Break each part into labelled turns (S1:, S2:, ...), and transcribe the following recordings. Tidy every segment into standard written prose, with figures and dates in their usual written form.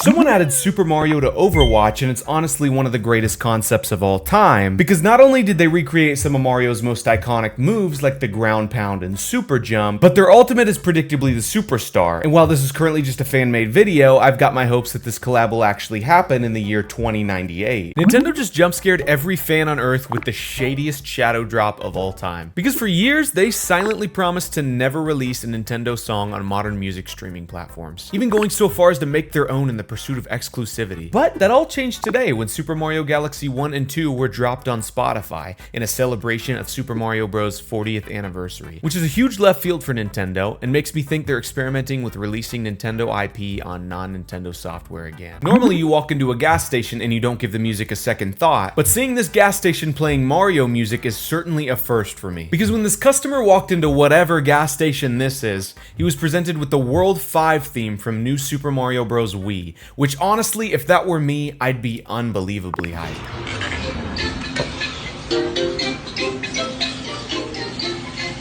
S1: Someone added Super Mario to Overwatch, and it's honestly one of the greatest concepts of all time, because not only did they recreate some of Mario's most iconic moves like the ground pound and super jump, but their ultimate is predictably the superstar. And while this is currently just a fan-made video, I've got my hopes that this collab will actually happen in the year 2098. Nintendo just jump-scared every fan on Earth with the shadiest shadow drop of all time. Because for years, they silently promised to never release a Nintendo song on modern music streaming platforms, even going so far as to make their own in the pursuit of exclusivity. But that all changed today when Super Mario Galaxy 1 and 2 were dropped on Spotify in a celebration of Super Mario Bros. 40th anniversary, which is a huge left field for Nintendo and makes me think they're experimenting with releasing Nintendo IP on non-Nintendo software again. Normally you walk into a gas station and you don't give the music a second thought, but seeing this gas station playing Mario music is certainly a first for me. Because when this customer walked into whatever gas station this is, he was presented with the World 5 theme from New Super Mario Bros. Wii, which honestly, if that were me, I'd be unbelievably hyped.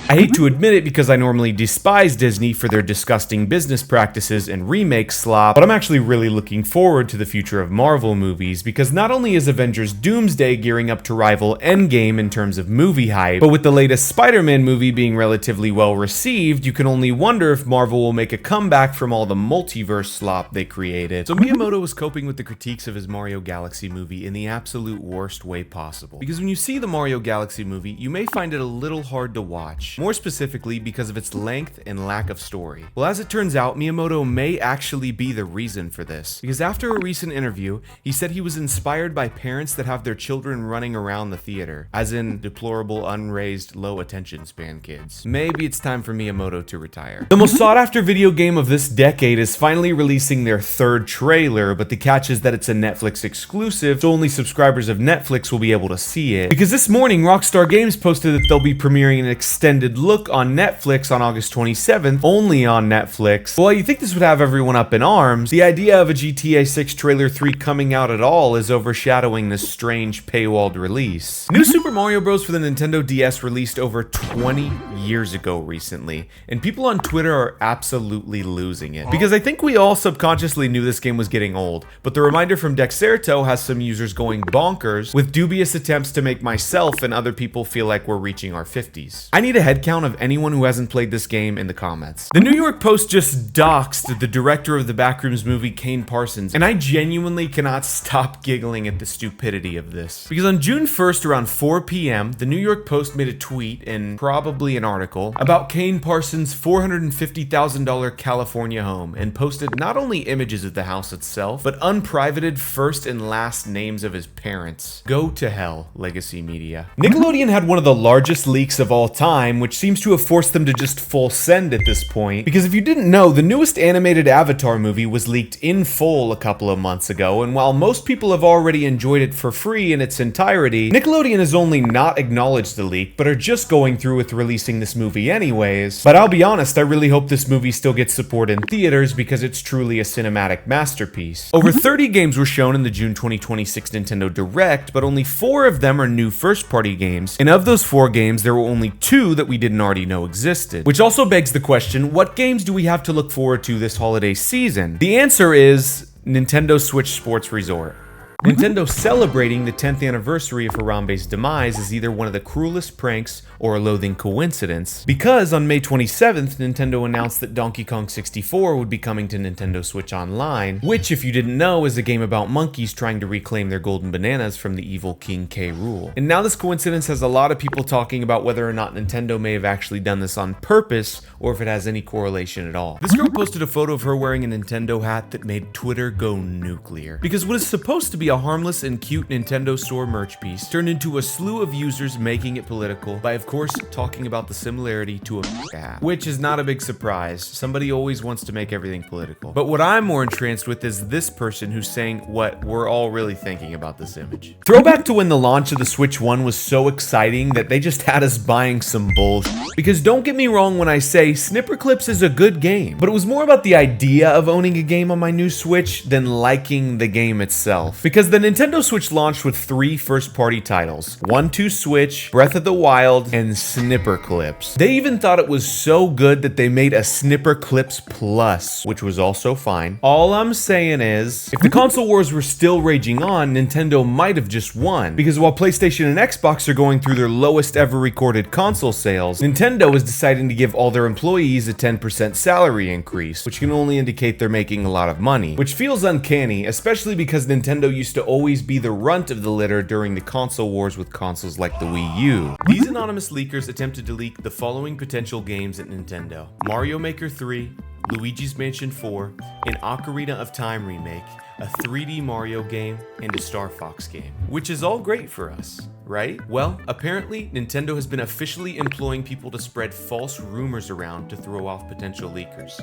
S1: I hate to admit it because I normally despise Disney for their disgusting business practices and remake slop, but I'm actually really looking forward to the future of Marvel movies, because not only is Avengers Doomsday gearing up to rival Endgame in terms of movie hype, but with the latest Spider-Man movie being relatively well received, you can only wonder if Marvel will make a comeback from all the multiverse slop they created. So Miyamoto was coping with the critiques of his Mario Galaxy movie in the absolute worst way possible. Because when you see the Mario Galaxy movie, you may find it a little hard to watch. More specifically because of its length and lack of story. Well, as it turns out, Miyamoto may actually be the reason for this, because after a recent interview, he said he was inspired by parents that have their children running around the theater, as in deplorable, unraised, low attention span kids. Maybe it's time for Miyamoto to retire. The most sought after video game of this decade is finally releasing their third trailer, but the catch is that it's a Netflix exclusive, so only subscribers of Netflix will be able to see it. Because this morning, Rockstar Games posted that they'll be premiering an extended look on Netflix on August 27th, only on Netflix. Well, you think this would have everyone up in arms, the idea of a GTA 6 Trailer 3 coming out at all is overshadowing this strange paywalled release. New Super Mario Bros. For the Nintendo DS released over 20 years ago recently, and people on Twitter are absolutely losing it. Because I think we all subconsciously knew this game was getting old, but the reminder from Dexerto has some users going bonkers with dubious attempts to make myself and other people feel like we're reaching our 50s. I need a head count of anyone who hasn't played this game in the comments. The New York Post just doxed the director of the Backrooms movie, Kane Parsons, and I genuinely cannot stop giggling at the stupidity of this. Because on June 1st around 4 p.m, the New York Post made a tweet, and probably an article, about Kane Parsons' $450,000 California home, and posted not only images of the house itself, but unprivated first and last names of his parents. Go to hell, Legacy Media. Nickelodeon had one of the largest leaks of all time, which seems to have forced them to just full send at this point. Because if you didn't know, the newest animated Avatar movie was leaked in full a couple of months ago, and while most people have already enjoyed it for free in its entirety, Nickelodeon has only not acknowledged the leak, but are just going through with releasing this movie anyways. But I'll be honest, I really hope this movie still gets support in theaters because it's truly a cinematic masterpiece. Over 30 games were shown in the June 2026 Nintendo Direct, but only 4 of them are new first-party games, and of those 4 games, there were only 2 that we didn't already know existed. Which also begs the question, what games do we have to look forward to this holiday season? The answer is Nintendo Switch Sports Resort. Nintendo celebrating the 10th anniversary of Harambe's demise is either one of the cruelest pranks or a loathing coincidence, because on May 27th, Nintendo announced that Donkey Kong 64 would be coming to Nintendo Switch Online, which, if you didn't know, is a game about monkeys trying to reclaim their golden bananas from the evil King K. Rool. And now this coincidence has a lot of people talking about whether or not Nintendo may have actually done this on purpose, or if it has any correlation at all. This girl posted a photo of her wearing a Nintendo hat that made Twitter go nuclear, because what is supposed to be a harmless and cute Nintendo Store merch piece turned into a slew of users making it political by, of course, talking about the similarity to a hat. Which is not a big surprise. Somebody always wants to make everything political. But what I'm more entranced with is this person who's saying what we're all really thinking about this image. Throwback to when the launch of the Switch 1 was so exciting that they just had us buying some bullshit. Because don't get me wrong when I say Snipper Clips is a good game, but it was more about the idea of owning a game on my new Switch than liking the game itself. Because because the Nintendo Switch launched with 3 first-party titles: 1-2 Switch, Breath of the Wild, and Snipper Clips. They even thought it was so good that they made a Snipper Clips Plus, which was also fine. All I'm saying is, if the console wars were still raging on, Nintendo might have just won, because while PlayStation and Xbox are going through their lowest ever recorded console sales, Nintendo is deciding to give all their employees a 10% salary increase, which can only indicate they're making a lot of money, which feels uncanny, especially because Nintendo used to always be the runt of the litter during the console wars with consoles like the Wii U. These anonymous leakers attempted to leak the following potential games at Nintendo: Mario Maker 3, Luigi's Mansion 4, an Ocarina of Time remake, a 3D Mario game, and a Star Fox game. Which is all great for us, right? Well, apparently, Nintendo has been officially employing people to spread false rumors around to throw off potential leakers,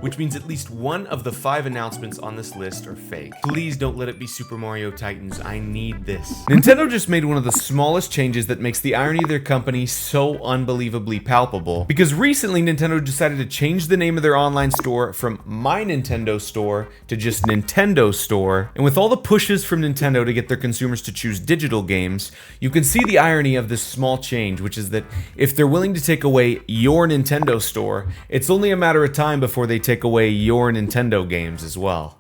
S1: which means at least one of the 5 announcements on this list are fake. Please don't let it be Super Mario Titans, I need this. Nintendo just made one of the smallest changes that makes the irony of their company so unbelievably palpable, because recently Nintendo decided to change the name of their online store from My Nintendo Store to just Nintendo Store, and with all the pushes from Nintendo to get their consumers to choose digital games, you can see the irony of this small change, which is that if they're willing to take away your Nintendo Store, it's only a matter of time before they take away your Nintendo games as well.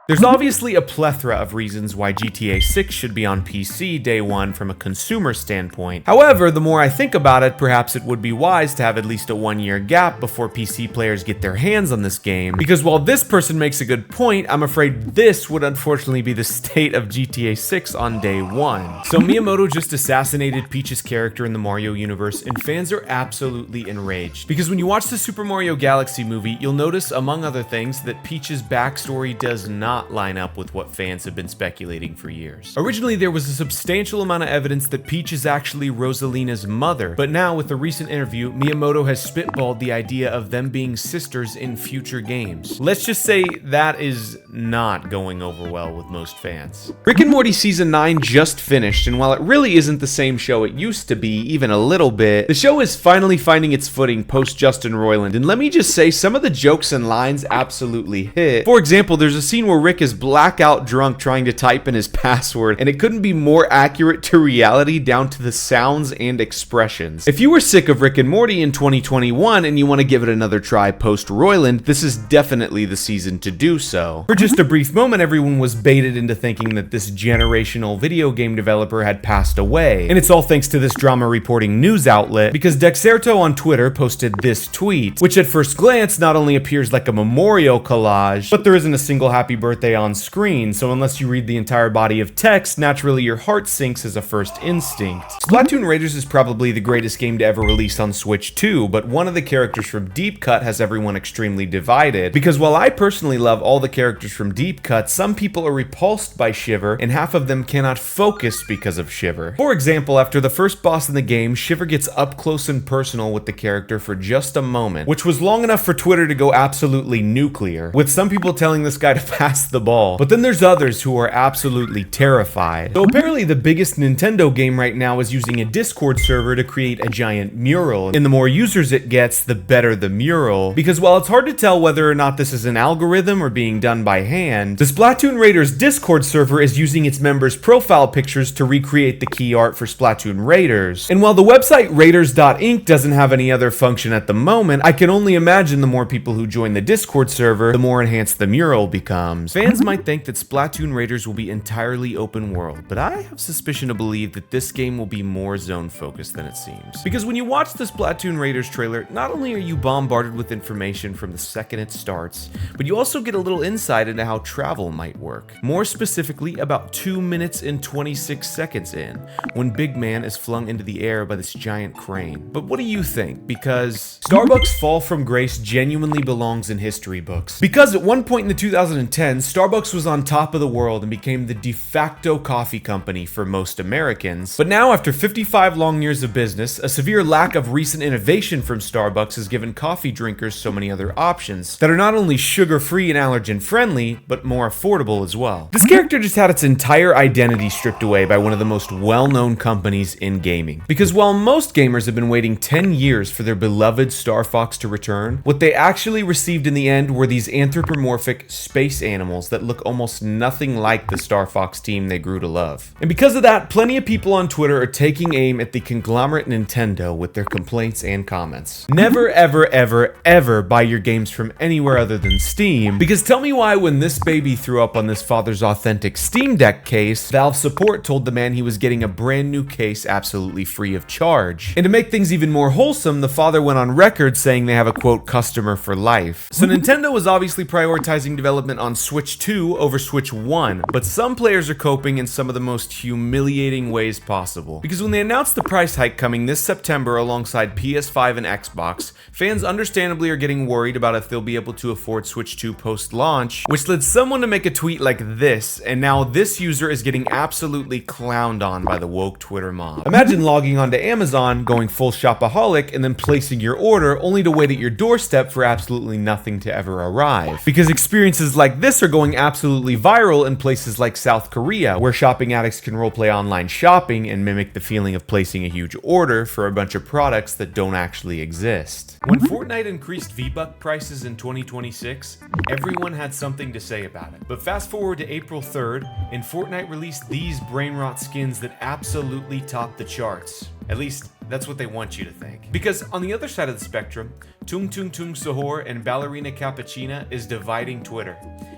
S1: There's obviously a plethora of reasons why GTA 6 should be on PC day one from a consumer standpoint. However, the more I think about it, perhaps it would be wise to have at least a 1-year gap before PC players get their hands on this game, because while this person makes a good point, I'm afraid this would unfortunately be the state of GTA 6 on day one. So Miyamoto just assassinated Peach's character in the Mario universe, and fans are absolutely enraged. Because when you watch the Super Mario Galaxy movie, you'll notice, among other things, that Peach's backstory does not line up with what fans have been speculating for years. Originally, there was a substantial amount of evidence that Peach is actually Rosalina's mother, but now with the recent interview, Miyamoto has spitballed the idea of them being sisters in future games. Let's just say that is not going over well with most fans. Rick and Morty Season 9 just finished, and while it really isn't the same show it used to be, even a little bit, the show is finally finding its footing post Justin Roiland, and let me just say, some of the jokes and lines absolutely hit. For example, there's a scene where Rick is blackout drunk trying to type in his password, and it couldn't be more accurate to reality down to the sounds and expressions. If you were sick of Rick and Morty in 2021 and you want to give it another try post Roiland, this is definitely the season to do so. For just a brief moment, everyone was baited into thinking that this generational video game developer had passed away, and it's all thanks to this drama reporting news outlet, because Dexerto on Twitter posted this tweet, which at first glance not only appears like a memorial collage, but there isn't a single happy birthday on screen, so unless you read the entire body of text, naturally your heart sinks as a first instinct. Splatoon Raiders is probably the greatest game to ever release on Switch 2, but one of the characters from Deep Cut has everyone extremely divided, because while I personally love all the characters from Deep Cut, some people are repulsed by Shiver, and half of them cannot focus because of Shiver. For example, after the first boss in the game, Shiver gets up close and personal with the character for just a moment, which was long enough for Twitter to go absolutely nuclear, with some people telling this guy to pass the ball, but then there's others who are absolutely terrified. So apparently the biggest Nintendo game right now is using a Discord server to create a giant mural, and the more users it gets, the better the mural, because while it's hard to tell whether or not this is an algorithm or being done by hand, the Splatoon Raiders Discord server is using its members' profile pictures to recreate the key art for Splatoon Raiders. And while the website Raiders.inc doesn't have any other function at the moment, I can only imagine the more people who join the Discord server, the more enhanced the mural becomes. Fans might think that Splatoon Raiders will be entirely open world, but I have suspicion to believe that this game will be more zone focused than it seems. Because when you watch the Splatoon Raiders trailer, not only are you bombarded with information from the second it starts, but you also get a little insight into how travel might work. More specifically, about 2 minutes and 26 seconds in, when Big Man is flung into the air by this giant crane. But what do you think? Because Starbucks' fall from grace genuinely belongs in history books. Because at one point in the 2010s, Starbucks was on top of the world and became the de facto coffee company for most Americans. But now, after 55 long years of business, a severe lack of recent innovation from Starbucks has given coffee drinkers so many other options that are not only sugar-free and allergen-friendly, but more affordable as well. This character just had its entire identity stripped away by one of the most well-known companies in gaming. Because while most gamers have been waiting 10 years for their beloved Star Fox to return, what they actually received in the end were these anthropomorphic space animals that look almost nothing like the Star Fox team they grew to love. And because of that, plenty of people on Twitter are taking aim at the conglomerate Nintendo with their complaints and comments. Never, ever, ever, ever buy your games from anywhere other than Steam, because tell me why when this baby threw up on this father's authentic Steam Deck case, Valve support told the man he was getting a brand new case absolutely free of charge. And to make things even more wholesome, the father went on record saying they have a quote customer for life. So Nintendo was obviously prioritizing development on Switch 2 over Switch 1, but some players are coping in some of the most humiliating ways possible. Because when they announced the price hike coming this September alongside PS5 and Xbox, fans understandably are getting worried about if they'll be able to afford Switch 2 post-launch, which led someone to make a tweet like this, and now this user is getting absolutely clowned on by the woke Twitter mob. Imagine logging onto Amazon, going full shopaholic, and then placing your order only to wait at your doorstep for absolutely nothing to ever arrive. Because experiences like this are going absolutely viral in places like South Korea, where shopping addicts can roleplay online shopping and mimic the feeling of placing a huge order for a bunch of products that don't actually exist. When Fortnite increased V-Buck prices in 2026, everyone had something to say about it. But fast forward to April 3rd, and Fortnite released these brainrot skins that absolutely topped the charts. At least, that's what they want you to think. Because on the other side of the spectrum, Tung Tung Tung Sahur and Ballerina Cappuccina is dividing Twitter,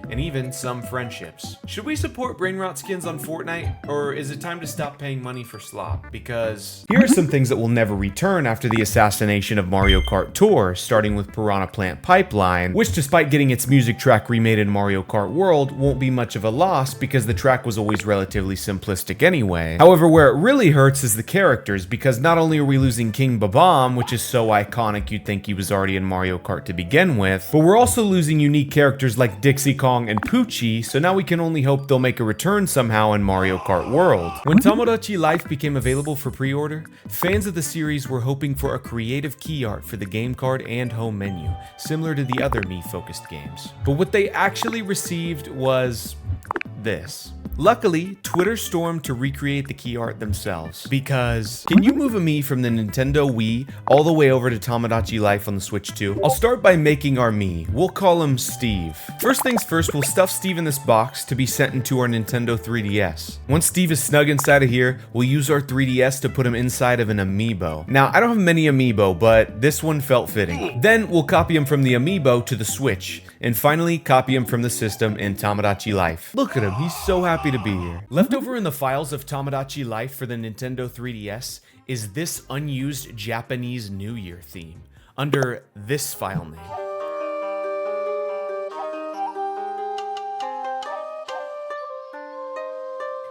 S1: and even some friendships. Should we support brainrot skins on Fortnite, or is it time to stop paying money for slop? Because here are some things that will never return after the assassination of Mario Kart Tour, starting with Piranha Plant Pipeline, which despite getting its music track remade in Mario Kart World, won't be much of a loss because the track was always relatively simplistic anyway. However, where it really hurts is the characters, because not only are we losing King Babam, which is so iconic you'd think he was already in Mario Kart to begin with, but we're also losing unique characters like Dixie Kong and Poochie, so now we can only hope they'll make a return somehow in Mario Kart World. When Tomodachi Life became available for pre-order, fans of the series were hoping for a creative key art for the game card and home menu, similar to the other me-focused games. But what they actually received was this. Luckily, Twitter stormed to recreate the key art themselves, because can you move a Mii from the Nintendo Wii all the way over to Tomodachi Life on the Switch 2? I'll start by making our Mii. We'll call him Steve. First things first, we'll stuff Steve in this box to be sent into our Nintendo 3DS. Once Steve is snug inside of here, we'll use our 3DS to put him inside of an amiibo. Now, I don't have many amiibo, but this one felt fitting. Then we'll copy him from the amiibo to the Switch, and finally copy him from the system in Tomodachi Life. Look at him, he's so happy to be here. Left over in the files of Tomodachi Life for the Nintendo 3DS is this unused Japanese New Year theme under this file name.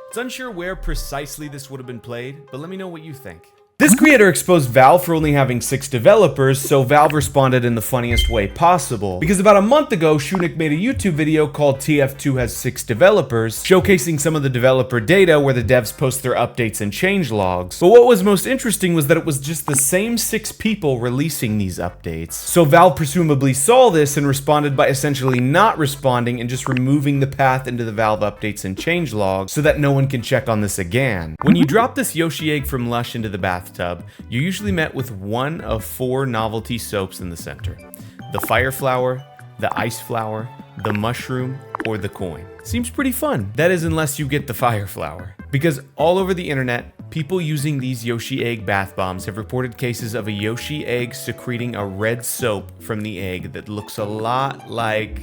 S1: It's unsure where precisely this would have been played, but let me know what you think. This creator exposed Valve for only having 6 developers, so Valve responded in the funniest way possible. Because about a month ago, Shunik made a YouTube video called TF2 has 6 developers, showcasing some of the developer data where the devs post their updates and changelogs. But what was most interesting was that it was just the same 6 people releasing these updates. So Valve presumably saw this and responded by essentially not responding and just removing the path into the Valve updates and changelogs so that no one can check on this again. When you drop this Yoshi egg from Lush into the bathtub, you're usually met with one of 4 novelty soaps in the center: the fire flower, the ice flower, the mushroom, or the coin. Seems pretty fun. That is, unless you get the fire flower. Because all over the internet, people using these Yoshi egg bath bombs have reported cases of a Yoshi egg secreting a red soap from the egg that looks a lot like,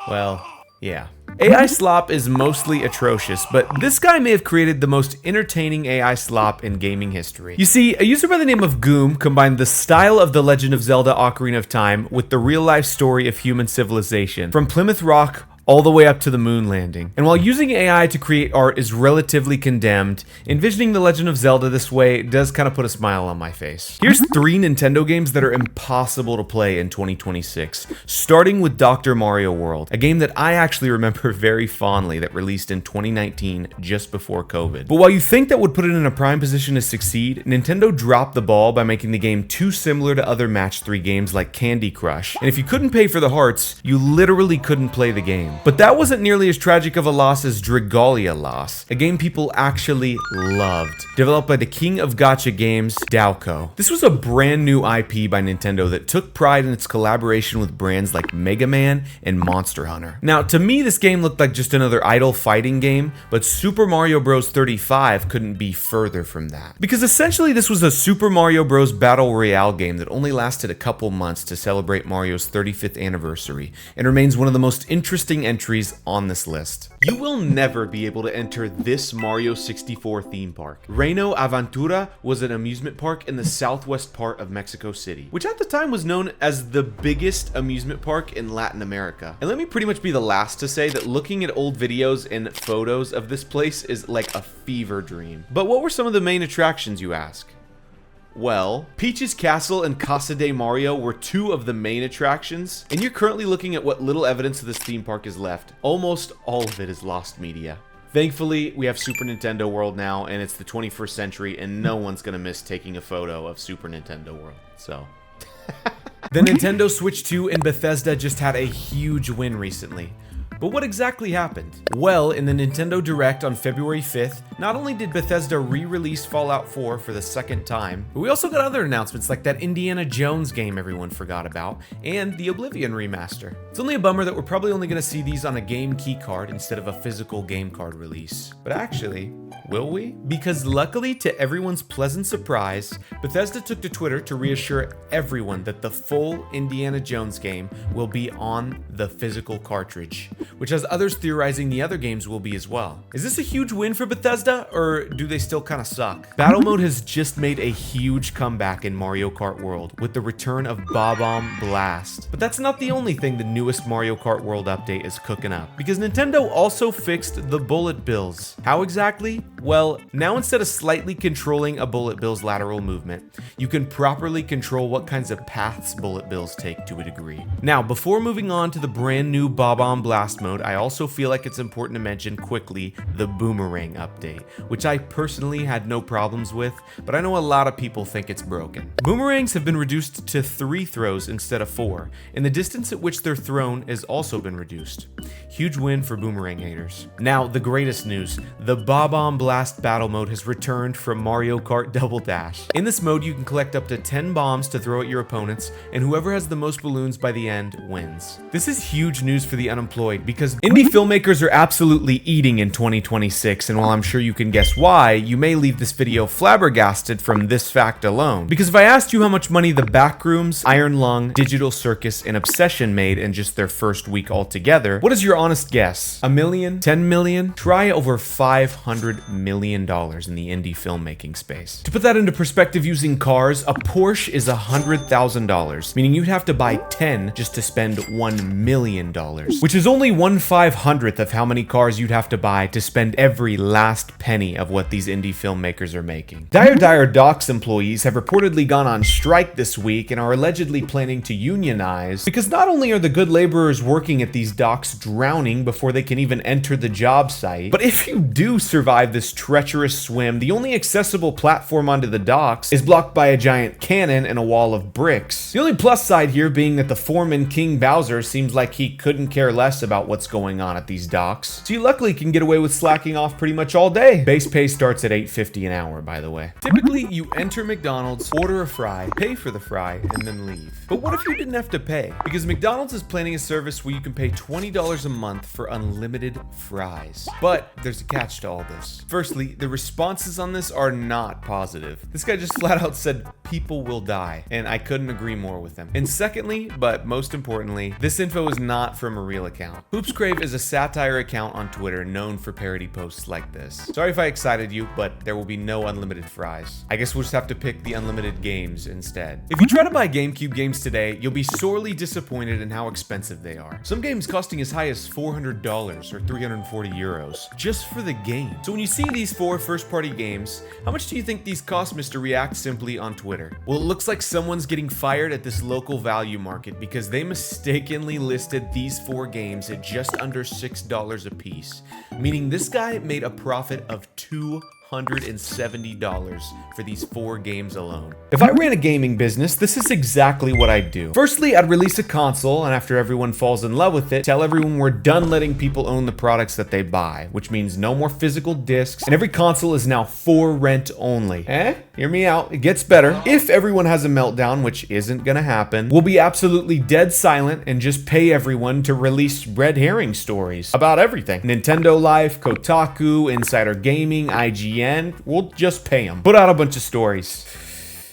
S1: well, yeah. AI slop is mostly atrocious, but this guy may have created the most entertaining AI slop in gaming history. You see, a user by the name of Goom combined the style of The Legend of Zelda Ocarina of Time with the real-life story of human civilization, from Plymouth Rock all the way up to the moon landing. And while using AI to create art is relatively condemned, envisioning The Legend of Zelda this way does kind of put a smile on my face. Here's 3 Nintendo games that are impossible to play in 2026, starting with Dr. Mario World, a game that I actually remember very fondly that released in 2019 just before COVID. But while you think that would put it in a prime position to succeed, Nintendo dropped the ball by making the game too similar to other match 3 games like Candy Crush. And if you couldn't pay for the hearts, you literally couldn't play the game. But that wasn't nearly as tragic of a loss as Dragalia Lost, a game people actually loved, developed by the king of gacha games, Dowco. This was a brand new IP by Nintendo that took pride in its collaboration with brands like Mega Man and Monster Hunter. Now, to me, this game looked like just another idle fighting game, but Super Mario Bros. 35 couldn't be further from that. Because essentially this was a Super Mario Bros. Battle Royale game that only lasted a couple months to celebrate Mario's 35th anniversary, and remains one of the most interesting entries on this list. You will never be able to enter this Mario 64 theme park. Reino Aventura was an amusement park in the southwest part of Mexico City, which at the time was known as the biggest amusement park in Latin America. And let me pretty much be the last to say that looking at old videos and photos of this place is like a fever dream. But what were some of the main attractions, you ask? Well, Peach's Castle and Casa de Mario were 2 of the main attractions, and you're currently looking at what little evidence of this theme park is left. Almost all of it is lost media. Thankfully, we have Super Nintendo World now, and it's the 21st century, and no one's gonna miss taking a photo of Super Nintendo World, so. The Nintendo Switch 2 and Bethesda just had a huge win recently. But what exactly happened? Well, in the Nintendo Direct on February 5th, not only did Bethesda re-release Fallout 4 for the second time, but we also got other announcements like that Indiana Jones game everyone forgot about, and the Oblivion remaster. It's only a bummer that we're probably only going to see these on a game key card instead of a physical game card release. But actually, will we? Because luckily, to everyone's pleasant surprise, Bethesda took to Twitter to reassure everyone that the full Indiana Jones game will be on the physical cartridge, which has others theorizing the other games will be as well. Is this a huge win for Bethesda, or do they still kind of suck? Battle mode has just made a huge comeback in Mario Kart World with the return of Bob-omb Blast. But that's not the only thing the newest Mario Kart World update is cooking up, because Nintendo also fixed the bullet bills. How exactly? Well, now instead of slightly controlling a bullet bill's lateral movement, you can properly control what kinds of paths bullet bills take to a degree. Now, before moving on to the brand new Bob-omb Blast mode, I also feel like it's important to mention quickly the boomerang update, which I personally had no problems with, but I know a lot of people think it's broken. Boomerangs have been reduced to 3 throws instead of 4, and the distance at which they're thrown has also been reduced. Huge win for boomerang haters. Now, the greatest news, the Bob-omb Blast battle mode has returned from Mario Kart Double Dash. In this mode, you can collect up to 10 bombs to throw at your opponents, and whoever has the most balloons by the end wins. This is huge news for the unemployed, because indie filmmakers are absolutely eating in 2026, and while I'm sure you can guess why, you may leave this video flabbergasted from this fact alone. Because if I asked you how much money the Backrooms, Iron Lung, Digital Circus, and Obsession made in just their first week altogether, what is your honest guess? $1 million? 10 million? Try over $500 million in the indie filmmaking space. To put that into perspective using cars, a Porsche is $100,000, meaning you'd have to buy 10 just to spend $1 million, which is only 1/500th of how many cars you'd have to buy to spend every last penny of what these indie filmmakers are making. Dire Docks employees have reportedly gone on strike this week and are allegedly planning to unionize, because not only are the good laborers working at these docks drowning before they can even enter the job site, but if you do survive this treacherous swim, the only accessible platform onto the docks is blocked by a giant cannon and a wall of bricks. The only plus side here being that the foreman King Bowser seems like he couldn't care less about what's going on at these docks, so you luckily can get away with slacking off pretty much all day. Base pay starts at $8.50 an hour, by the way. Typically, you enter McDonald's, order a fry, pay for the fry, and then leave. But what if you didn't have to pay? Because McDonald's is planning a service where you can pay $20 a month for unlimited fries. But there's a catch to all this. Firstly, the responses on this are not positive. This guy just flat out said people will die, and I couldn't agree more with him. And secondly, but most importantly, this info is not from a real account. Hoopscrave is a satire account on Twitter known for parody posts like this. Sorry if I excited you, but there will be no unlimited fries. I guess we'll just have to pick the unlimited games instead. If you try to buy GameCube games today, you'll be sorely disappointed in how expensive they are. Some games costing as high as $400 or 340 euros just for the game. So when you see these 4 first-party games, how much do you think these cost, Mr. React Simply on Twitter? Well, it looks like someone's getting fired at this local value market because they mistakenly listed these 4 games at just under $6 a piece, meaning this guy made a profit of $270 for these 4 games alone. If I ran a gaming business, this is exactly what I'd do. Firstly, I'd release a console, and after everyone falls in love with it, tell everyone we're done letting people own the products that they buy, which means no more physical discs, and every console is now for rent only. Hear me out, it gets better. If everyone has a meltdown, which isn't gonna happen, we'll be absolutely dead silent and just pay everyone to release red herring stories about everything. Nintendo Life, Kotaku, Insider Gaming, IGN, we'll just pay them. Put out a bunch of stories.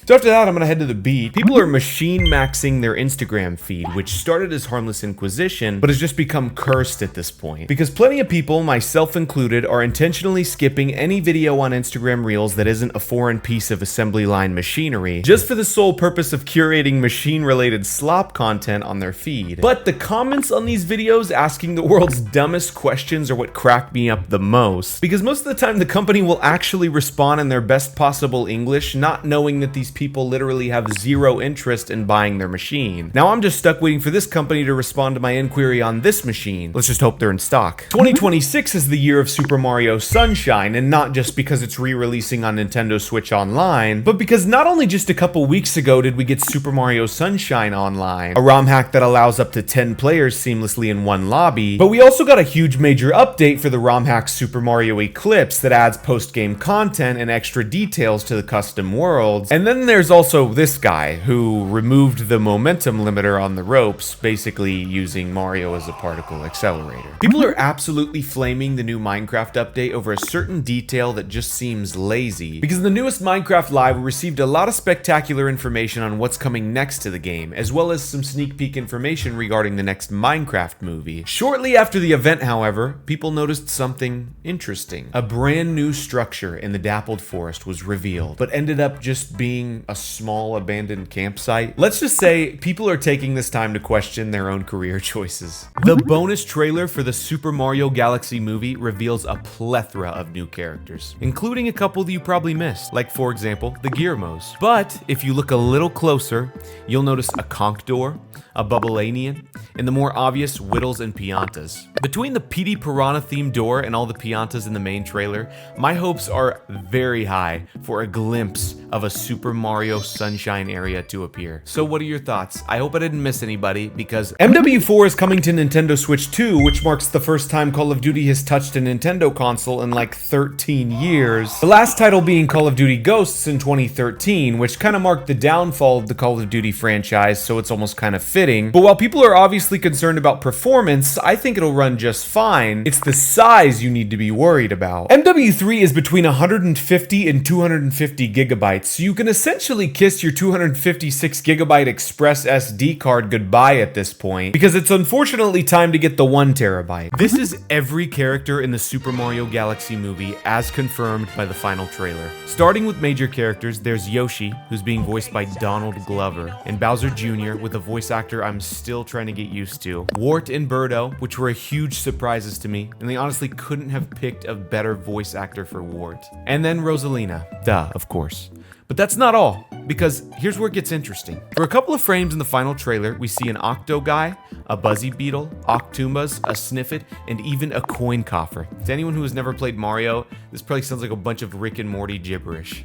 S1: So after that, I'm gonna head to the beat. People are machine maxing their Instagram feed, which started as harmless inquisition, but has just become cursed at this point. Because plenty of people, myself included, are intentionally skipping any video on Instagram Reels that isn't a foreign piece of assembly line machinery, just for the sole purpose of curating machine-related slop content on their feed. But the comments on these videos asking the world's dumbest questions are what crack me up the most. Because most of the time, the company will actually respond in their best possible English, not knowing that these people literally have zero interest in buying their machine. Now I'm just stuck waiting for this company to respond to my inquiry on this machine. Let's just hope they're in stock. 2026 is the year of Super Mario Sunshine, and not just because it's re-releasing on Nintendo Switch Online, but because not only just a couple weeks ago did we get Super Mario Sunshine Online, a ROM hack that allows up to 10 players seamlessly in one lobby, but we also got a huge major update for the ROM hack Super Mario Eclipse that adds post-game content and extra details to the custom worlds. And then there's also this guy who removed the momentum limiter on the ropes, basically using Mario as a particle accelerator. People are absolutely flaming the new Minecraft update over a certain detail that just seems lazy. Because in the newest Minecraft Live, we received a lot of spectacular information on what's coming next to the game, as well as some sneak peek information regarding the next Minecraft movie. Shortly after the event, however, people noticed something interesting. A brand new structure in the dappled forest was revealed, but ended up just being a small abandoned campsite. Let's just say people are taking this time to question their own career choices. The bonus trailer for the Super Mario Galaxy movie reveals a plethora of new characters, including a couple that you probably missed, like for example, the Gearmos. But if you look a little closer, you'll notice a Conkdor, a Bubblanian, and the more obvious Whittles and Piantas. Between the Petey Piranha themed door and all the Piantas in the main trailer, my hopes are very high for a glimpse of a Super Mario Sunshine area to appear. So what are your thoughts? I hope I didn't miss anybody, because MW4 is coming to Nintendo Switch 2, which marks the first time Call of Duty has touched a Nintendo console in like 13 years. The last title being Call of Duty Ghosts in 2013, which kind of marked the downfall of the Call of Duty franchise, so it's almost kind of fitting. But while people are obviously concerned about performance, I think it'll run just fine. It's the size you need to be worried about. MW3 is between 150 and 250 gigabytes, so you can essentially kiss your 256 gigabyte Express SD card goodbye at this point, because it's unfortunately time to get the 1 terabyte. This is every character in the Super Mario Galaxy movie as confirmed by the final trailer. Starting with major characters, there's Yoshi, who's being voiced by Donald Glover, and Bowser Jr. with a voice actor I'm still trying to get used to. Wart and Birdo, which were huge surprises to me, and they honestly couldn't have picked a better voice actor for Wart. And then Rosalina. Duh, of course. But that's not all, because here's where it gets interesting. For a couple of frames in the final trailer, we see an Octo Guy, a Buzzy Beetle, Octoombas, a Sniffet, and even a coin coffer. To anyone who has never played Mario, this probably sounds like a bunch of Rick and Morty gibberish.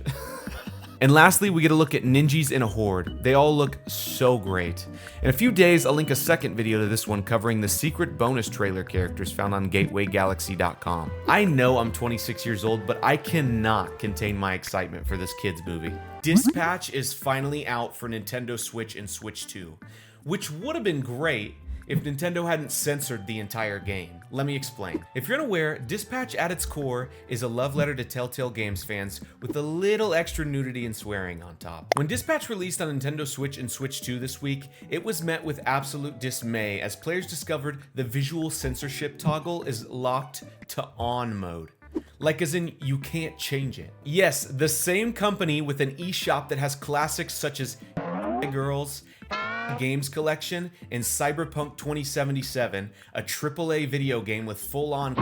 S1: And lastly, we get a look at Ninjas in a Horde. They all look so great. In a few days, I'll link a second video to this one covering the secret bonus trailer characters found on GatewayGalaxy.com. I know I'm 26 years old, but I cannot contain my excitement for this kid's movie. Dispatch is finally out for Nintendo Switch and Switch 2, which would have been great if Nintendo hadn't censored the entire game. Let me explain. If you're unaware, Dispatch at its core is a love letter to Telltale Games fans with a little extra nudity and swearing on top. When Dispatch released on Nintendo Switch and Switch 2 this week, it was met with absolute dismay as players discovered the visual censorship toggle is locked to on mode. Like as in, you can't change it. Yes, the same company with an eShop that has classics such as Girls, games collection, and Cyberpunk 2077, a AAA video game with full-on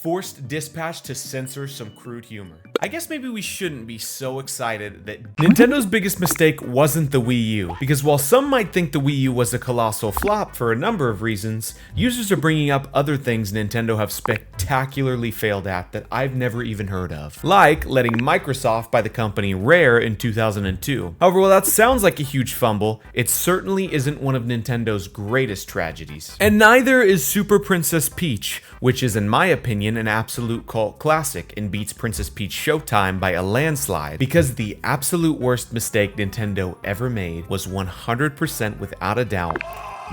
S1: forced dispatch to censor some crude humor. I guess maybe we shouldn't be so excited that Nintendo's biggest mistake wasn't the Wii U, because while some might think the Wii U was a colossal flop for a number of reasons, users are bringing up other things Nintendo have spectacularly failed at that I've never even heard of, like letting Microsoft buy the company Rare in 2002. However, while that sounds like a huge fumble, it certainly isn't one of Nintendo's greatest tragedies. And neither is Super Princess Peach, which is in my opinion an absolute cult classic and beats Princess Peach Showtime by a landslide, because the absolute worst mistake Nintendo ever made was 100% without a doubt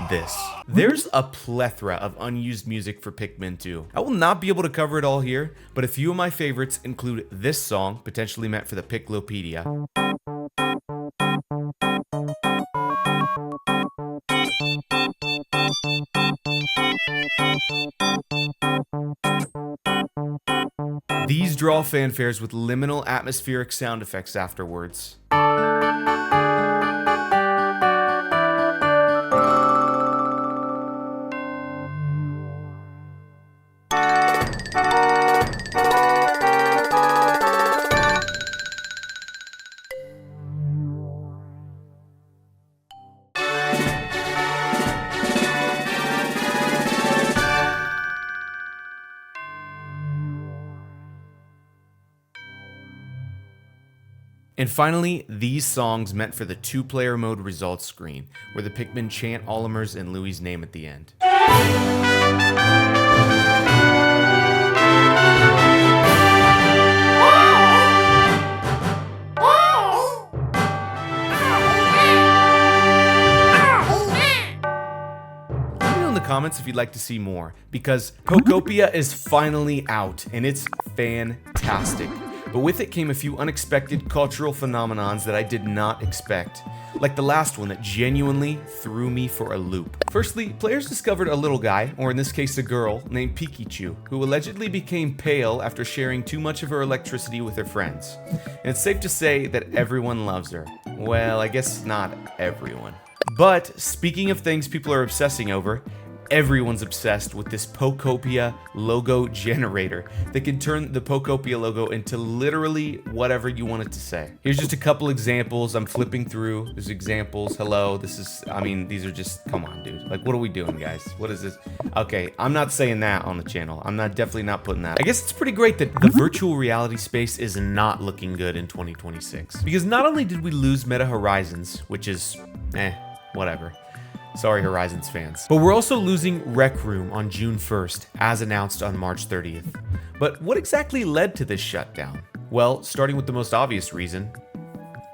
S1: this. There's a plethora of unused music for Pikmin 2. I will not be able to cover it all here, but a few of my favorites include this song, potentially meant for the Piclopedia. These draw fanfares with liminal atmospheric sound effects afterwards. And finally, these songs meant for the two-player mode results screen, where the Pikmin chant Olimer's and Louie's name at the end. Let me know in the comments if you'd like to see more, because Pokopia is finally out, and it's fantastic. But with it came a few unexpected cultural phenomenons that I did not expect, like the last one that genuinely threw me for a loop. Firstly, players discovered a little guy, or in this case a girl, named Pikachu, who allegedly became pale after sharing too much of her electricity with her friends. And it's safe to say that everyone loves her. Well, I guess not everyone. But speaking of things people are obsessing over, everyone's obsessed with this Pokopia logo generator that can turn the Pokopia logo into literally whatever you want it to say. Here's just a couple examples. I'm flipping through. There's examples. Hello. This is, I mean, these are just, come on, dude. Like, what are we doing, guys? What is this? Okay, I'm not saying that on the channel. I'm definitely not putting that. I guess it's pretty great that the virtual reality space is not looking good in 2026. Because not only did we lose Meta Horizons, which is, whatever. Sorry, Horizons fans. But we're also losing Rec Room on June 1st, as announced on March 30th. But what exactly led to this shutdown? Well, starting with the most obvious reason,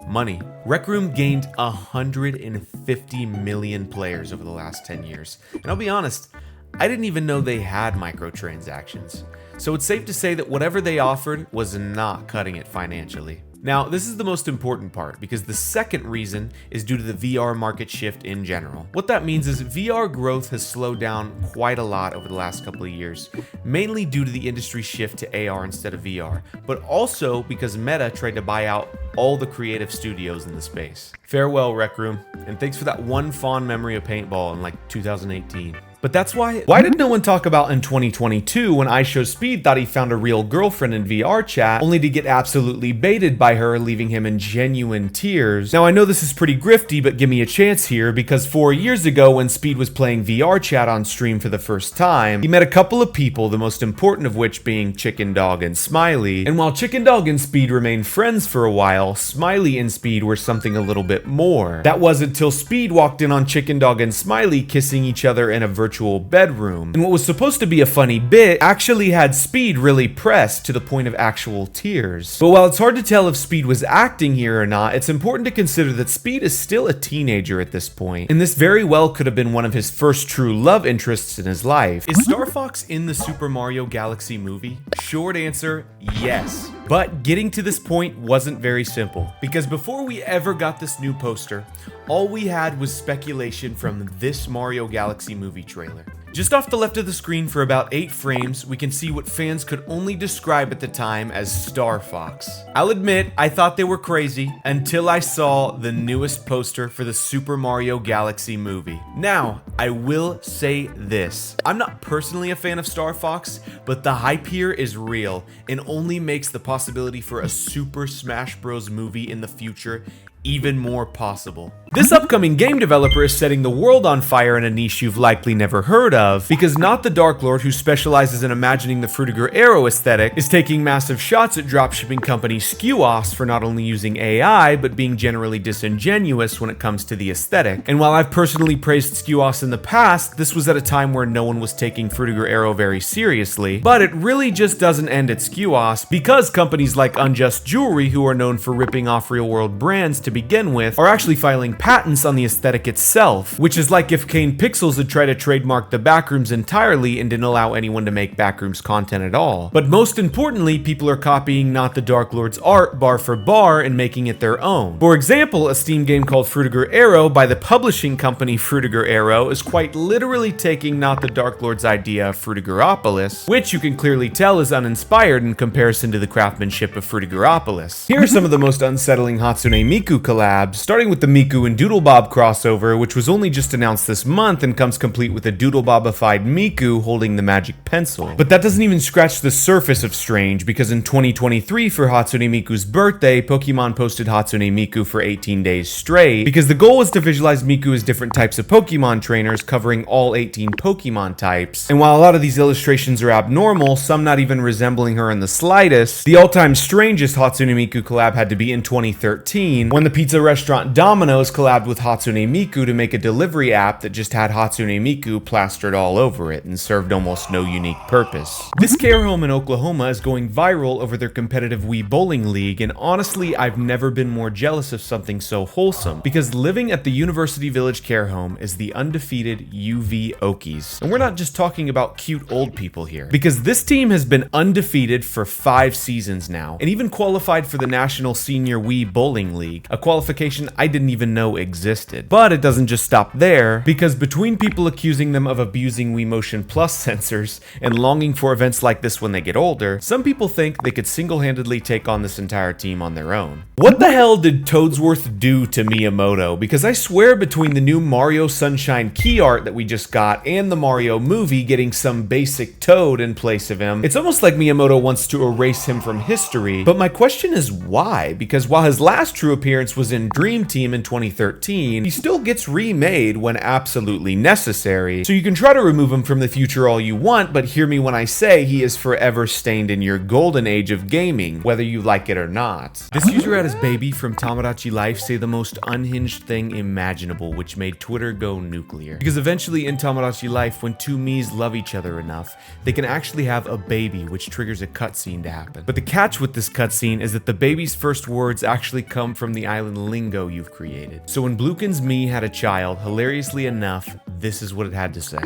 S1: money. Rec Room gained 150 million players over the last 10 years. And I'll be honest, I didn't even know they had microtransactions. So it's safe to say that whatever they offered was not cutting it financially. Now, this is the most important part, because the second reason is due to the VR market shift in general. What that means is VR growth has slowed down quite a lot over the last couple of years, mainly due to the industry shift to AR instead of VR, but also because Meta tried to buy out all the creative studios in the space. Farewell, Rec Room, and thanks for that one fond memory of paintball in like 2018. But that's why did no one talk about in 2022 when IShowSpeed thought he found a real girlfriend in VR chat, only to get absolutely baited by her, leaving him in genuine tears? Now, I know this is pretty grifty, but give me a chance here, because 4 years ago when Speed was playing VR chat on stream for the first time, he met a couple of people, the most important of which being Chicken Dog and Smiley. And while Chicken Dog and Speed remained friends for a while, Smiley and Speed were something a little bit more. That was until Speed walked in on Chicken Dog and Smiley kissing each other in a virtual bedroom. And what was supposed to be a funny bit actually had Speed really pressed to the point of actual tears. But while it's hard to tell if Speed was acting here or not, it's important to consider that Speed is still a teenager at this point, and this very well could have been one of his first true love interests in his life. Is Star Fox in the Super Mario Galaxy movie? Short answer, yes. But getting to this point wasn't very simple, because before we ever got this new poster, all we had was speculation from this Mario Galaxy movie trailer. Just off the left of the screen for about 8 frames, we can see what fans could only describe at the time as Star Fox. I'll admit, I thought they were crazy until I saw the newest poster for the Super Mario Galaxy movie. Now, I will say this. I'm not personally a fan of Star Fox, but the hype here is real and only makes the possibility for a Super Smash Bros. Movie in the future even more possible. This upcoming game developer is setting the world on fire in a niche you've likely never heard of, because Not the Dark Lord, who specializes in imagining the Frutiger Arrow aesthetic, is taking massive shots at dropshipping company Skuos for not only using AI, but being generally disingenuous when it comes to the aesthetic. And while I've personally praised Skuos in the past, this was at a time where no one was taking Frutiger Arrow very seriously, but it really just doesn't end at Skuos, because companies like Unjust Jewelry, who are known for ripping off real-world brands to begin with, are actually filing patents on the aesthetic itself, which is like if Kane Pixels had tried to trademark the Backrooms entirely and didn't allow anyone to make Backrooms content at all. But most importantly, people are copying Not the Dark Lord's art bar for bar and making it their own. For example, a Steam game called Frutiger Arrow by the publishing company Frutiger Arrow is quite literally taking Not the Dark Lord's idea of Frutigeropolis, which you can clearly tell is uninspired in comparison to the craftsmanship of Frutigeropolis. Here are some of the most unsettling Hatsune Miku collabs, starting with the Miku and Doodlebob crossover, which was only just announced this month and comes complete with a Doodlebobified Miku holding the magic pencil. But that doesn't even scratch the surface of strange, because in 2023 for Hatsune Miku's birthday, Pokemon posted Hatsune Miku for 18 days straight, because the goal was to visualize Miku as different types of Pokemon trainers covering all 18 Pokemon types. And while a lot of these illustrations are abnormal, some not even resembling her in the slightest, the all-time strangest Hatsune Miku collab had to be in 2013, when the pizza restaurant Domino's collabed with Hatsune Miku to make a delivery app that just had Hatsune Miku plastered all over it and served almost no unique purpose. This care home in Oklahoma is going viral over their competitive Wii Bowling League, and honestly, I've never been more jealous of something so wholesome, because living at the University Village care home is the undefeated UV Okies. And we're not just talking about cute old people here, because this team has been undefeated for 5 seasons now, and even qualified for the National Senior Wii Bowling League, a qualification I didn't even know existed. But it doesn't just stop there, because between people accusing them of abusing Wii Motion Plus sensors and longing for events like this when they get older, some people think they could single-handedly take on this entire team on their own. What the hell did Toadsworth do to Miyamoto? Because I swear between the new Mario Sunshine key art that we just got and the Mario movie getting some basic Toad in place of him, it's almost like Miyamoto wants to erase him from history. But my question is why? Because while his last true appearance was in Dream Team in 2013, he still gets remade when absolutely necessary. So you can try to remove him from the future all you want, but hear me when I say he is forever stained in your golden age of gaming, whether you like it or not. This user had his baby from Tamagotchi Life say the most unhinged thing imaginable, which made Twitter go nuclear. Because eventually in Tamagotchi Life, when two Miis love each other enough, they can actually have a baby, which triggers a cutscene to happen. But the catch with this cutscene is that the baby's first words actually come from the island lingo you've created. So when Blukin's Mii had a child, hilariously enough, this is what it had to say.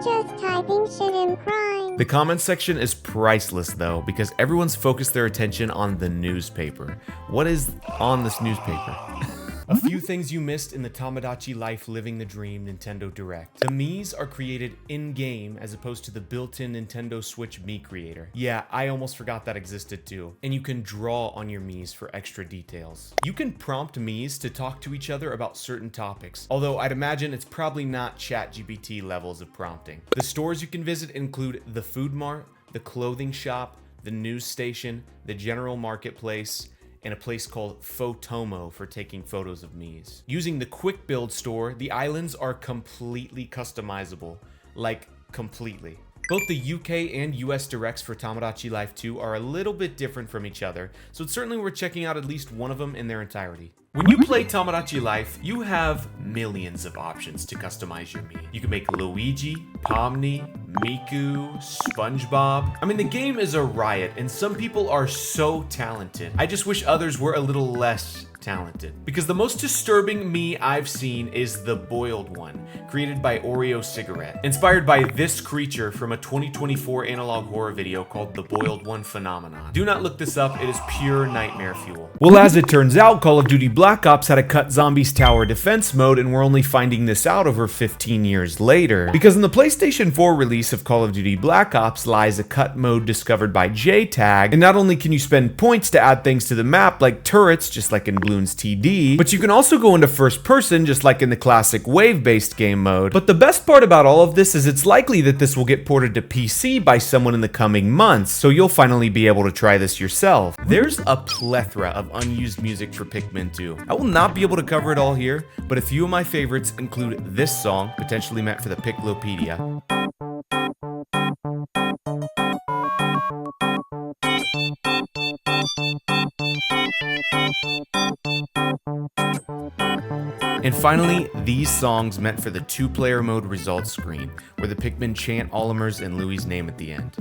S2: Just typing shit and crying.
S1: The comment section is priceless though, because everyone's focused their attention on the newspaper. What is on this newspaper? A few things you missed in the Tamagotchi Life Living the Dream Nintendo Direct. The Miis are created in-game as opposed to the built-in Nintendo Switch Mii creator. Yeah, I almost forgot that existed too. And you can draw on your Miis for extra details. You can prompt Miis to talk to each other about certain topics, although I'd imagine it's probably not ChatGPT levels of prompting. The stores you can visit include the Food Mart, the clothing shop, the news station, the general marketplace, and a place called Photomo for taking photos of Miis. Using the Quick Build store, the islands are completely customizable. Like, completely. Both the UK and US directs for Tamagotchi Life 2 are a little bit different from each other, so it's certainly worth checking out at least one of them in their entirety. When you play Tamagotchi Life, you have millions of options to customize your Mii. You can make Luigi, Pomni, Miku, SpongeBob. I mean, the game is a riot, and some people are so talented. I just wish others were a little less talented. Because the most disturbing me I've seen is the boiled one, created by Oreo Cigarette, inspired by this creature from a 2024 analog horror video called The Boiled One Phenomenon. Do not look this up, it is pure nightmare fuel. Well, as it turns out, Call of Duty Black Ops had a cut zombies tower defense mode, and we're only finding this out over 15 years later. Because in the PlayStation 4 release of Call of Duty Black Ops lies a cut mode discovered by JTAG, and not only can you spend points to add things to the map like turrets, just like in Bloons TD, but you can also go into first person just like in the classic wave-based game mode. But the best part about all of this is it's likely that this will get ported to PC by someone in the coming months, so you'll finally be able to try this yourself. There's a plethora of unused music for Pikmin 2. I will not be able to cover it all here, but a few of my favorites include this song, potentially meant for the Piclopedia. And finally, these songs meant for the 2-player mode results screen, where the Pikmin chant Olimer's and Louie's name at the end.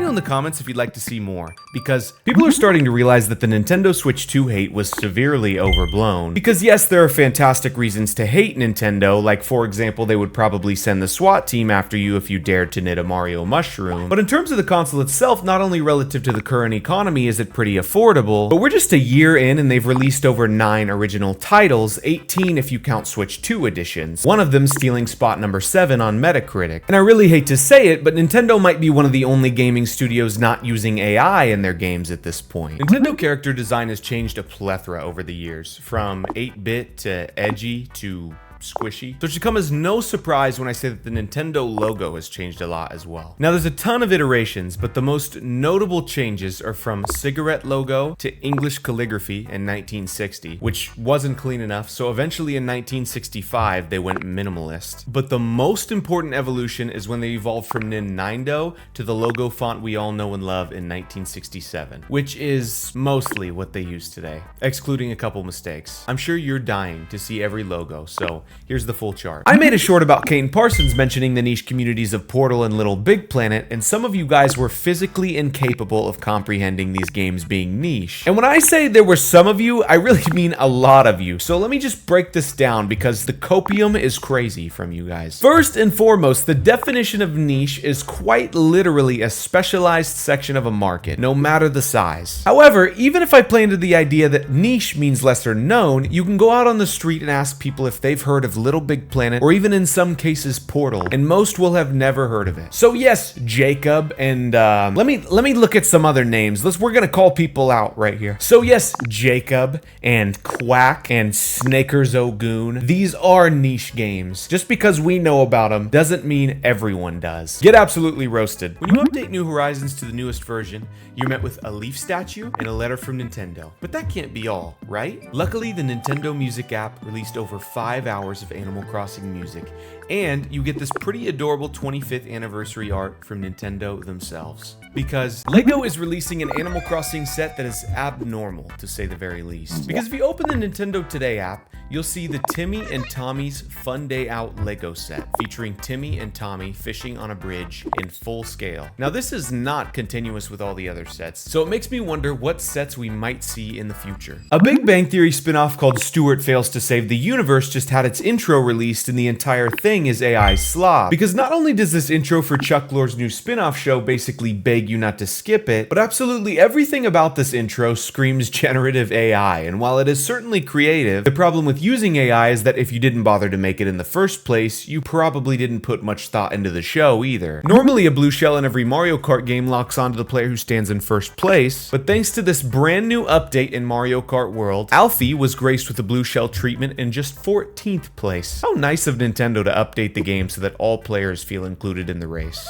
S1: In the comments if you'd like to see more, because people are starting to realize that the Nintendo Switch 2 hate was severely overblown. Because yes, there are fantastic reasons to hate Nintendo, like for example, they would probably send the SWAT team after you if you dared to knit a Mario mushroom. But in terms of the console itself, not only relative to the current economy is it pretty affordable, but we're just a year in and they've released over 9 original titles, 18 if you count Switch 2 editions, one of them stealing spot number 7 on Metacritic. And I really hate to say it, but Nintendo might be one of the only gaming studios not using AI in their games at this point. Nintendo character design has changed a plethora over the years, from 8-bit to edgy to squishy. So it should come as no surprise when I say that the Nintendo logo has changed a lot as well. Now there's a ton of iterations, but the most notable changes are from cigarette logo to English calligraphy in 1960, which wasn't clean enough, so eventually in 1965 they went minimalist. But the most important evolution is when they evolved from Nintendo to the logo font we all know and love in 1967, which is mostly what they use today, excluding a couple mistakes. I'm sure you're dying to see every logo, so here's the full chart. I made a short about Kane Parsons mentioning the niche communities of Portal and Little Big Planet, and some of you guys were physically incapable of comprehending these games being niche. And when I say there were some of you, I really mean a lot of you. So let me just break this down because the copium is crazy from you guys. First and foremost, the definition of niche is quite literally a specialized section of a market, no matter the size. However, even if I play into the idea that niche means lesser known, you can go out on the street and ask people if they've heard of Little Big Planet, or even in some cases Portal, and most will have never heard of it. So yes, Jacob, and let me look at some other names. We're gonna call people out right here. So yes, Jacob and Quack and Snaker's Ogoon, these are niche games. Just because we know about them doesn't mean everyone does. Get absolutely roasted. When you update New Horizons to the newest version, you're met with a leaf statue and a letter from Nintendo. But that can't be all, right? Luckily, the Nintendo Music app released over 5 hours of Animal Crossing music, and you get this pretty adorable 25th anniversary art from Nintendo themselves. Because LEGO is releasing an Animal Crossing set that is abnormal, to say the very least. Because if you open the Nintendo Today app, you'll see the Timmy and Tommy's Fun Day Out LEGO set, featuring Timmy and Tommy fishing on a bridge in full scale. Now this is not continuous with all the other sets, so it makes me wonder what sets we might see in the future. A Big Bang Theory spin-off called Stuart Fails to Save the Universe just had its intro released, and the entire thing is AI slop. Because not only does this intro for Chuck Lorre's new spin-off show basically beg you not to skip it, but absolutely everything about this intro screams generative AI, and while it is certainly creative, the problem with using AI is that if you didn't bother to make it in the first place, you probably didn't put much thought into the show either. Normally a blue shell in every Mario Kart game locks onto the player who stands in first place, but thanks to this brand new update in Mario Kart World, Alfie was graced with a blue shell treatment in just 14th place. How nice of Nintendo to update the game so that all players feel included in the race.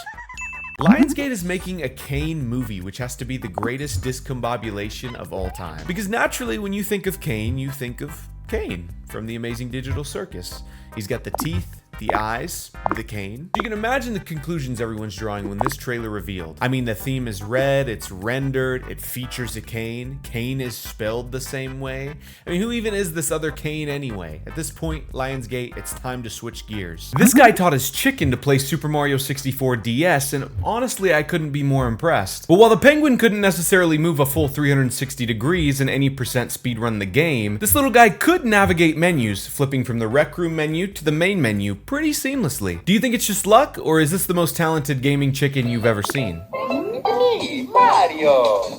S1: Lionsgate is making a Kane movie, which has to be the greatest discombobulation of all time. Because naturally, when you think of Kane, you think of Kane from the Amazing Digital Circus. He's got the teeth, The eyes, the cane. You can imagine the conclusions everyone's drawing when this trailer revealed. I mean, the theme is red, it's rendered, it features a cane. Cane is spelled the same way. I mean, who even is this other Cane anyway? At this point, Lionsgate, it's time to switch gears. This guy taught his chicken to play Super Mario 64 DS, and honestly, I couldn't be more impressed. But while the penguin couldn't necessarily move a full 360 degrees and any percent speedrun the game, this little guy could navigate menus, flipping from the rec room menu to the main menu pretty seamlessly. Do you think it's just luck, or is this the most talented gaming chicken you've ever seen?
S3: Me, Mario!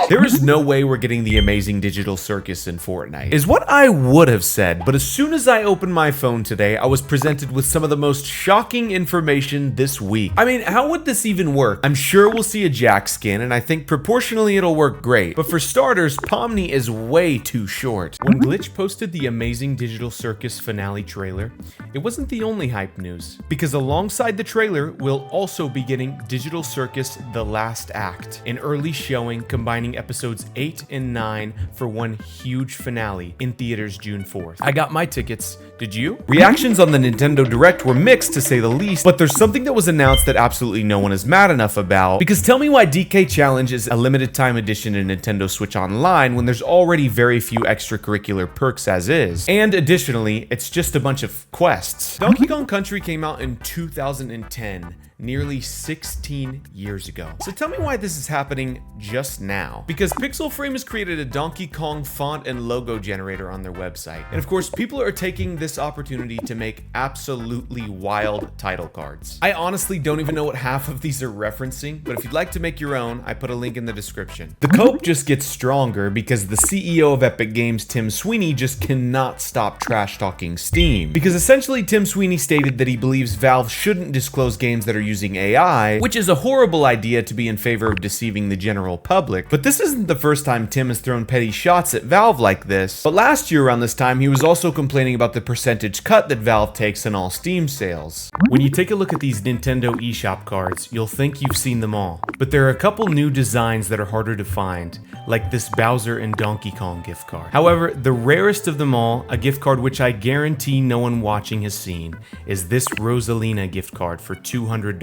S1: There is no way we're getting the amazing digital circus in Fortnite, is what I would have said, but as soon as I opened my phone today, I was presented with some of the most shocking information this week. I mean, how would this even work? I'm sure we'll see a Jack skin, and I think proportionally it'll work great, but for starters, Pomni is way too short. When Glitch posted the amazing digital circus finale trailer, it wasn't the only hype news, because alongside the trailer, we'll also be getting Digital Circus The Last Act, an early showing combining episodes 8 and 9 for one huge finale in theaters June 4th. I got my tickets. Did you? Reactions on the Nintendo Direct were mixed to say the least, but there's something that was announced that absolutely no one is mad enough about. Because tell me why DK Challenge is a limited time edition in Nintendo Switch Online when there's already very few extracurricular perks as is. And additionally, it's just a bunch of quests. Donkey Kong Country came out in 2010. Nearly 16 years ago. So tell me why this is happening just now. Because Pixel Frame has created a Donkey Kong font and logo generator on their website. And of course, people are taking this opportunity to make absolutely wild title cards. I honestly don't even know what half of these are referencing, but if you'd like to make your own, I put a link in the description. The cope just gets stronger because the CEO of Epic Games, Tim Sweeney, just cannot stop trash talking Steam. Because essentially, Tim Sweeney stated that he believes Valve shouldn't disclose games that are using AI, which is a horrible idea to be in favor of deceiving the general public. But this isn't the first time Tim has thrown petty shots at Valve like this. But last year around this time, he was also complaining about the percentage cut that Valve takes on all Steam sales. When you take a look at these Nintendo eShop cards, you'll think you've seen them all. But there are a couple new designs that are harder to find, like this Bowser and Donkey Kong gift card. However, the rarest of them all, a gift card which I guarantee no one watching has seen, is this Rosalina gift card for $200.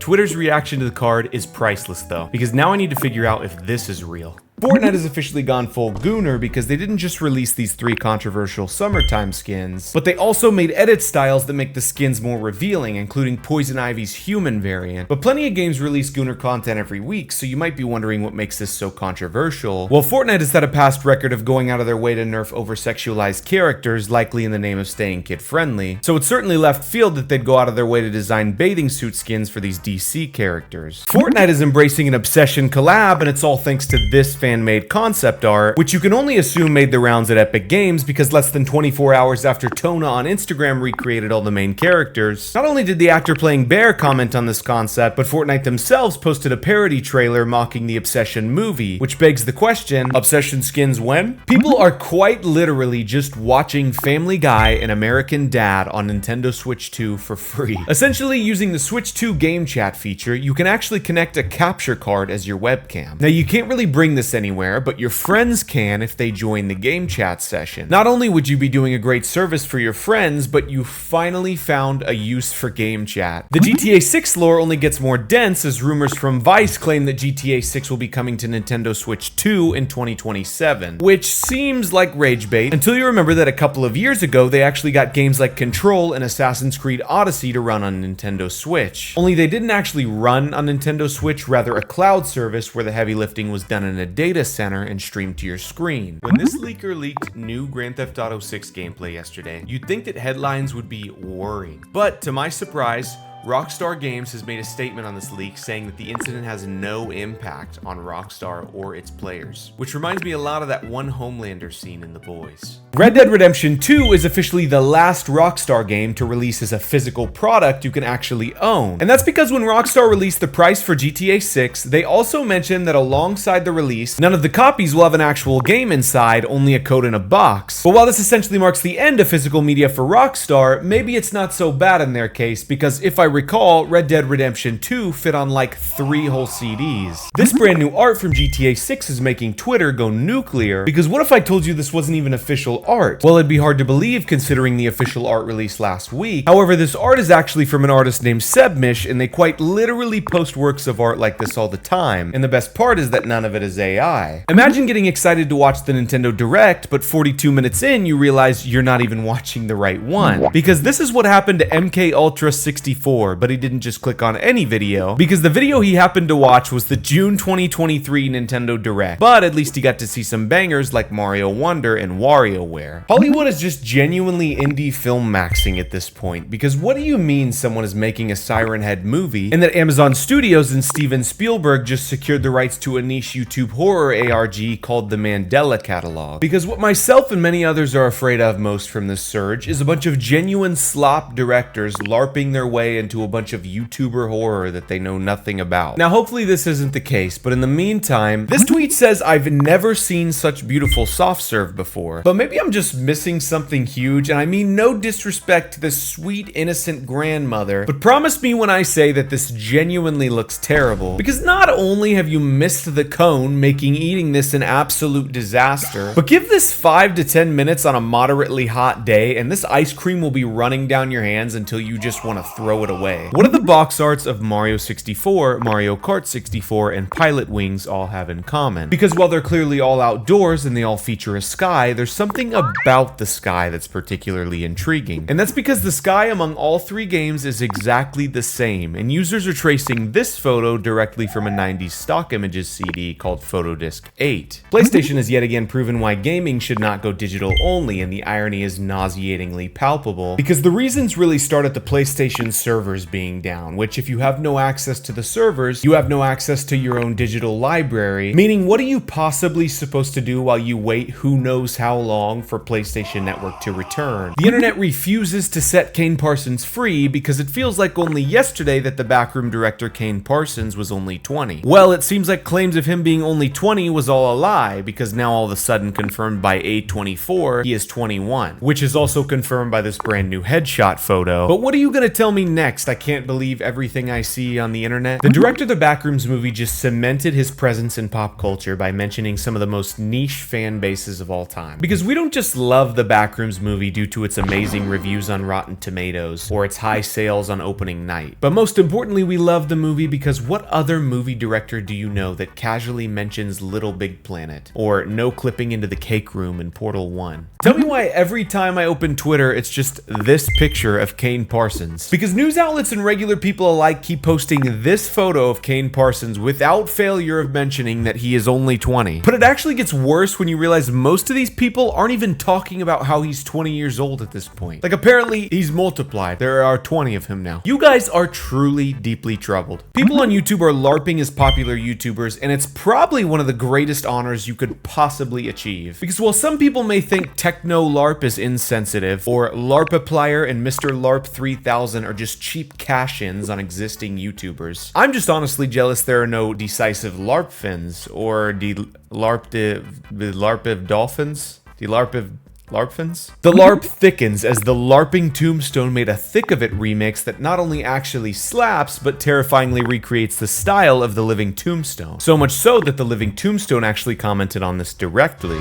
S1: Twitter's reaction to the card is priceless though, because now I need to figure out if this is real. Fortnite has officially gone full gooner because they didn't just release these 3 controversial summertime skins, but they also made edit styles that make the skins more revealing, including Poison Ivy's human variant. But plenty of games release gooner content every week, so you might be wondering what makes this so controversial. Well, Fortnite has set a past record of going out of their way to nerf over-sexualized characters, likely in the name of staying kid-friendly, so it's certainly left field that they'd go out of their way to design bathing suit skins for these DC characters. Fortnite is embracing an Obsession collab, and it's all thanks to this fan-made concept art, which you can only assume made the rounds at Epic Games because less than 24 hours after Tona on Instagram recreated all the main characters, not only did the actor playing Bear comment on this concept, but Fortnite themselves posted a parody trailer mocking the Obsession movie, which begs the question, Obsession skins when? People are quite literally just watching Family Guy and American Dad on Nintendo Switch 2 for free. Essentially, using the Switch 2 game chat feature, you can actually connect a capture card as your webcam. Now, you can't really bring this anywhere, but your friends can if they join the game chat session. Not only would you be doing a great service for your friends, but you finally found a use for game chat. The GTA 6 lore only gets more dense as rumors from Vice claim that GTA 6 will be coming to Nintendo Switch 2 in 2027, which seems like rage bait until you remember that a couple of years ago they actually got games like Control and Assassin's Creed Odyssey to run on Nintendo Switch. Only they didn't actually run on Nintendo Switch, rather a cloud service where the heavy lifting was done in a data center and streamed to your screen. When this leaker leaked new Grand Theft Auto 6 gameplay yesterday, you'd think that headlines would be worrying. But to my surprise, Rockstar Games has made a statement on this leak saying that the incident has no impact on Rockstar or its players, which reminds me a lot of that one Homelander scene in The Boys. Red Dead Redemption 2 is officially the last Rockstar game to release as a physical product you can actually own. And that's because when Rockstar released the price for GTA 6, they also mentioned that alongside the release, none of the copies will have an actual game inside, only a code in a box. But while this essentially marks the end of physical media for Rockstar, maybe it's not so bad in their case, because if I recall, Red Dead Redemption 2 fit on like 3 whole CDs. This brand new art from GTA 6 is making Twitter go nuclear, because what if I told you this wasn't even official art? Well, it'd be hard to believe considering the official art released last week. However, this art is actually from an artist named Sebmish, and they quite literally post works of art like this all the time. And the best part is that none of it is AI. Imagine getting excited to watch the Nintendo Direct, but 42 minutes in, you realize you're not even watching the right one. Because this is what happened to MK Ultra 64, but he didn't just click on any video, because the video he happened to watch was the June 2023 Nintendo Direct. But at least he got to see some bangers like Mario Wonder and WarioWare. Hollywood is just genuinely indie film maxing at this point, because what do you mean someone is making a Siren Head movie, and that Amazon Studios and Steven Spielberg just secured the rights to a niche YouTube horror ARG called the Mandela Catalog? Because what myself and many others are afraid of most from this surge is a bunch of genuine slop directors LARPing their way into a bunch of YouTuber horror that they know nothing about. Now, hopefully this isn't the case, but in the meantime, this tweet says, "I've never seen such beautiful soft serve before." But maybe I'm just missing something huge, and I mean no disrespect to this sweet, innocent grandmother, but promise me when I say that this genuinely looks terrible. Because not only have you missed the cone, making eating this an absolute disaster, but give this 5 to 10 minutes on a moderately hot day, and this ice cream will be running down your hands until you just want to throw it away. What do the box arts of Mario 64, Mario Kart 64, and Pilot Wings all have in common? Because while they're clearly all outdoors and they all feature a sky, there's something about the sky that's particularly intriguing. And that's because the sky among all 3 games is exactly the same, and users are tracing this photo directly from a 90s stock images CD called Photodisc 8. PlayStation has yet again proven why gaming should not go digital only, and the irony is nauseatingly palpable, because the reasons really start at the PlayStation servers being down, which if you have no access to the servers, you have no access to your own digital library, meaning what are you possibly supposed to do while you wait who knows how long for PlayStation Network to return? The internet refuses to set Kane Parsons free because it feels like only yesterday that the backroom director Kane Parsons was only 20. Well, it seems like claims of him being only 20 was all a lie, because now all of a sudden confirmed by A24, he is 21, which is also confirmed by this brand new headshot photo. But what are you gonna tell me next? I can't believe everything I see on the internet. The director of the Backrooms movie just cemented his presence in pop culture by mentioning some of the most niche fan bases of all time. Because we don't just love the Backrooms movie due to its amazing reviews on Rotten Tomatoes or its high sales on opening night, but most importantly, we love the movie because what other movie director do you know that casually mentions Little Big Planet or no clipping into the cake room in Portal 1? Tell me why every time I open Twitter, it's just this picture of Kane Parsons. Because news outlets and regular people alike keep posting this photo of Kane Parsons without failure of mentioning that he is only 20. But it actually gets worse when you realize most of these people aren't even talking about how he's 20 years old at this point. Like, apparently he's multiplied. There are 20 of him now. You guys are truly deeply troubled. People on YouTube are LARPing as popular YouTubers, and it's probably one of the greatest honors you could possibly achieve. Because while some people may think Techno LARP is insensitive, or LARPaplier and Mr. LARP 3000 are just cheap cash-ins on existing YouTubers, I'm just honestly jealous there are no decisive LARP fins, or the LARP dolphins? The LARPfins? The LARP thickens as the LARPing Tombstone Made a Thick of It remix that not only actually slaps, but terrifyingly recreates the style of the Living Tombstone. So much so that the Living Tombstone actually commented on this directly.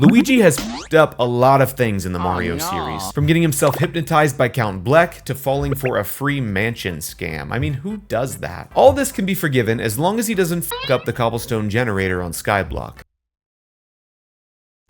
S1: Luigi has f***ed up a lot of things in the Mario series, from getting himself hypnotized by Count Bleck to falling for a free mansion scam. I mean, who does that? All this can be forgiven as long as he doesn't f*** up the cobblestone generator on Skyblock.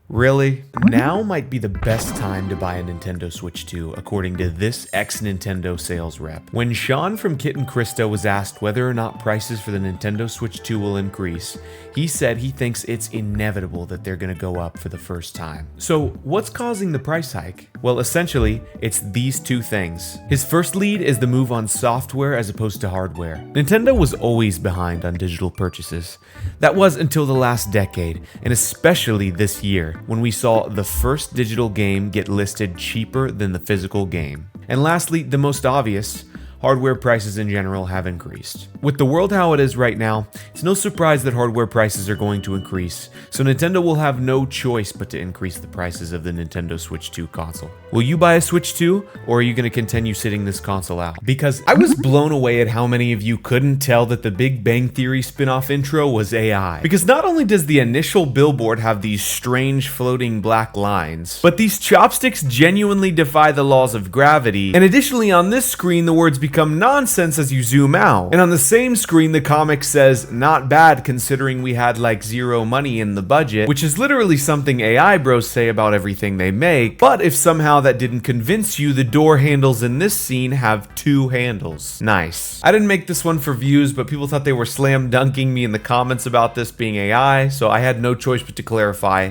S1: Really? Now might be the best time to buy a Nintendo Switch 2, according to this ex-Nintendo sales rep. When Sean from Kit and Krista was asked whether or not prices for the Nintendo Switch 2 will increase, he said he thinks it's inevitable that they're gonna go up for the first time. So what's causing the price hike? Well, essentially, it's these two things. His first lead is the move on software as opposed to hardware. Nintendo was always behind on digital purchases. That was until the last decade, and especially this year, when we saw the first digital game get listed cheaper than the physical game. And lastly, the most obvious, hardware prices in general have increased. With the world how it is right now, it's no surprise that hardware prices are going to increase, so Nintendo will have no choice but to increase the prices of the Nintendo Switch 2 console. Will you buy a Switch 2, or are you going to continue sitting this console out? Because I was blown away at how many of you couldn't tell that the Big Bang Theory spin-off intro was AI. Because not only does the initial billboard have these strange floating black lines, but these chopsticks genuinely defy the laws of gravity, and additionally on this screen the words become nonsense as you zoom out, and on the same screen the comic says, "Not bad considering we had like zero money in the budget," which is literally something AI bros say about everything they make. But if somehow that didn't convince you, the door handles in this scene have 2 handles. Nice. I didn't make this one for views, but people thought they were slam dunking me in the comments about this being AI, so I had no choice but to clarify